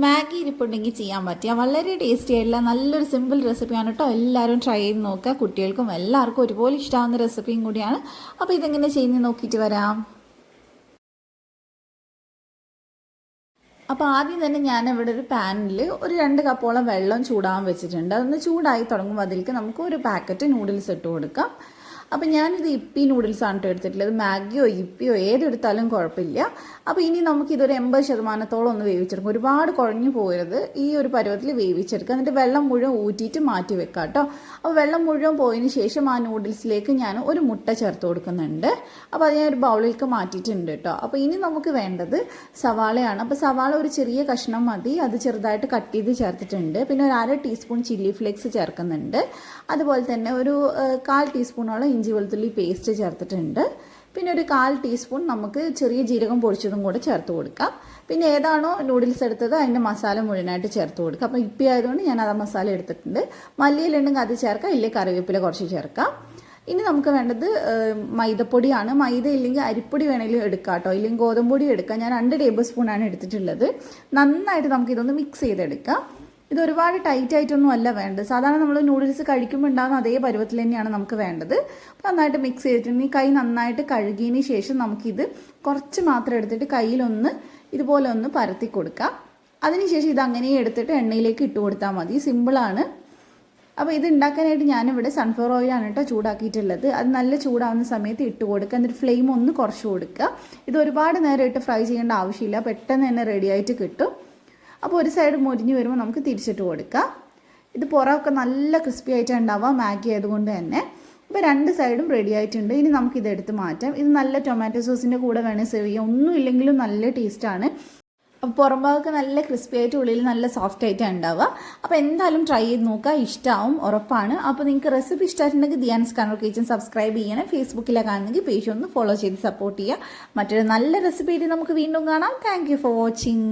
Maggi ഇരിപ്പുണ്ടെങ്കിൽ ചെയ്യാൻ പറ്റിയ വളരെ ടേസ്റ്റി ആയിട്ടുള്ള നല്ലൊരു സിമ്പിൾ റെസിപ്പിയാണ് കേട്ടോ. എല്ലാവരും ട്രൈ ചെയ്ത് നോക്കുക. കുട്ടികൾക്കും എല്ലാവർക്കും ഒരുപോലെ ഇഷ്ടമാവുന്ന റെസിപ്പിയും കൂടിയാണ്. അപ്പോൾ ഇതെങ്ങനെ ചെയ്യുന്നത് നോക്കിയിട്ട് വരാം. അപ്പോൾ ആദ്യം തന്നെ ഞാൻ ഇവിടെ ഒരു പാനിൽ ഒരു 2 കപ്പോളം വെള്ളം ചൂടാൻ വെച്ചിട്ടുണ്ട്. അതൊന്ന് ചൂടായി തുടങ്ങുമ്പോൾ അതിലേക്ക് നമുക്ക് ഒരു പാക്കറ്റ് നൂഡിൽസ് ഇട്ട് കൊടുക്കാം. അപ്പോൾ ഞാനിത് ഇപ്പി നൂഡിൽസാണ് കേട്ടോ എടുത്തിട്ടുള്ളത്. മാഗിയോ ഇപ്പിയോ ഏതെടുത്താലും കുഴപ്പമില്ല. അപ്പോൾ ഇനി നമുക്കിതൊരു 80% ഒന്ന് വേവിച്ചെടുക്കും. ഒരുപാട് കുഴഞ്ഞു പോകരുത്. ഈ ഒരു പരുവത്തിൽ വേവിച്ചെടുക്കുക. എന്നിട്ട് വെള്ളം മുഴുവൻ ഊറ്റിയിട്ട് മാറ്റി വെക്കുക കേട്ടോ. അപ്പോൾ വെള്ളം മുഴുവൻ പോയതിന് ശേഷം ആ നൂഡിൽസിലേക്ക് ഞാൻ ഒരു മുട്ട ചേർത്ത് കൊടുക്കുന്നുണ്ട്. അപ്പോൾ അത് ഞാൻ ഒരു ബൗളിലേക്ക് മാറ്റിയിട്ടുണ്ട് കേട്ടോ. അപ്പോൾ ഇനി നമുക്ക് വേണ്ടത് സവാളയാണ്. അപ്പോൾ സവാള ഒരു ചെറിയ കഷ്ണം മതി. അത് ചെറുതായിട്ട് കട്ട് ചെയ്ത് ചേർത്തിട്ടുണ്ട്. പിന്നെ ഒരു 1/2 ടീസ്പൂൺ ചില്ലി ഫ്ലേക്സ് ചേർക്കുന്നുണ്ട്. അതുപോലെ തന്നെ ഒരു 1/4 ടീസ്പൂണോളം ഇഞ്ചി വെളുത്തുള്ളി പേസ്റ്റ് ചേർത്തിട്ടുണ്ട്. പിന്നെ ഒരു 1/4 ടീസ്പൂൺ നമുക്ക് ചെറിയ ജീരകം പൊടിച്ചതും കൂടെ ചേർത്ത് കൊടുക്കാം. പിന്നെ ഏതാണോ നൂഡിൽസ് എടുത്തത് അതിൻ്റെ മസാല മുഴുവനായിട്ട് ചേർത്ത് കൊടുക്കാം. അപ്പോൾ ഇപ്പി ആയതുകൊണ്ട് ഞാൻ അത് മസാല എടുത്തിട്ടുണ്ട്. മല്ലിയിലുണ്ടെങ്കിൽ അത് ചേർക്കാം, ഇല്ലേ കറിവേപ്പില കുറച്ച് ചേർക്കാം. ഇനി നമുക്ക് വേണ്ടത് മൈദപ്പൊടിയാണ്. മൈദ ഇല്ലെങ്കിൽ അരിപ്പൊടി വേണമെങ്കിലും എടുക്കാം കേട്ടോ, ഇല്ലെങ്കിൽ ഗോതമ്പൊടി എടുക്കാം. ഞാൻ 2 ടേബിൾ സ്പൂണാണ് എടുത്തിട്ടുള്ളത്. നന്നായിട്ട് നമുക്കിതൊന്ന് മിക്സ് ചെയ്തെടുക്കാം. ഇത് ഒരുപാട് ടൈറ്റ് ആയിട്ടൊന്നും അല്ല വേണ്ടത്. സാധാരണ നമ്മൾ നൂഡിൽസ് കഴിക്കുമ്പോൾ ഉണ്ടാകുന്ന അതേ പരുവത്തിൽ തന്നെയാണ് നമുക്ക് വേണ്ടത്. അപ്പോൾ നന്നായിട്ട് മിക്സ് ചെയ്തിട്ടുണ്ടെങ്കിൽ കൈ നന്നായിട്ട് കഴുകിയതിന് ശേഷം നമുക്കിത് കുറച്ച് മാത്രം എടുത്തിട്ട് കയ്യിലൊന്ന് ഇതുപോലെ ഒന്ന് പരത്തി കൊടുക്കാം. അതിനുശേഷം ഇത് അങ്ങനെ എടുത്തിട്ട് എണ്ണയിലേക്ക് ഇട്ട് കൊടുത്താൽ മതി. സിമ്പിളാണ്. അപ്പോൾ ഇത് ഉണ്ടാക്കാനായിട്ട് ഞാനിവിടെ സൺഫ്ലവർ ഓയിലാണ് കേട്ടോ ചൂടാക്കിയിട്ടുള്ളത്. അത് നല്ല ചൂടാവുന്ന സമയത്ത് ഇട്ട് കൊടുക്കുക. എന്നിട്ട് ഫ്ലെയിം ഒന്ന് കുറച്ച് കൊടുക്കുക. ഇത് ഒരുപാട് നേരം ഇട്ട് ഫ്രൈ ചെയ്യേണ്ട ആവശ്യമില്ല, പെട്ടെന്ന് തന്നെ റെഡി ആയിട്ട് കിട്ടും. അപ്പോൾ ഒരു സൈഡ് മുരിഞ്ഞ് വരുമ്പോൾ നമുക്ക് തിരിച്ചിട്ട് കൊടുക്കാം. ഇത് പുറമൊക്കെ നല്ല ക്രിസ്പി ആയിട്ടാണ് ഉണ്ടാവുക, മാഗി ആയതുകൊണ്ട് തന്നെ. അപ്പോൾ 2 സൈഡും റെഡി ആയിട്ടുണ്ട്. ഇനി നമുക്കിത് എടുത്ത് മാറ്റാം. ഇത് നല്ല ടൊമാറ്റോ സോസിൻ്റെ കൂടെ വേണേൽ സെർവ് ചെയ്യാം. ഒന്നും ഇല്ലെങ്കിലും നല്ല ടേസ്റ്റാണ്. അപ്പോൾ പുറം ഭാഗമൊക്കെ നല്ല ക്രിസ്പി ആയിട്ട് ഉള്ളിൽ നല്ല സോഫ്റ്റ് ആയിട്ടാണ് ഉണ്ടാവുക. അപ്പോൾ എന്തായാലും ട്രൈ ചെയ്ത് നോക്കുക, ഇഷ്ടമാവും, ഉറപ്പാണ്. അപ്പോൾ നിങ്ങൾക്ക് റെസിപ്പി ഇഷ്ടമായിട്ടുണ്ടെങ്കിൽ ദിയാൻസ് കണ്ണൂർ കിച്ചൻ സബ്സ്ക്രൈബ് ചെയ്യണം. ഫേസ്ബുക്കിലാണ് കാണുന്നെങ്കിൽ പേജ് ഒന്ന് ഫോളോ ചെയ്ത് സപ്പോർട്ട് ചെയ്യുക. മറ്റൊരു നല്ല റെസിപ്പി ആയിട്ട് നമുക്ക് വീണ്ടും കാണാം. Thank you for watching.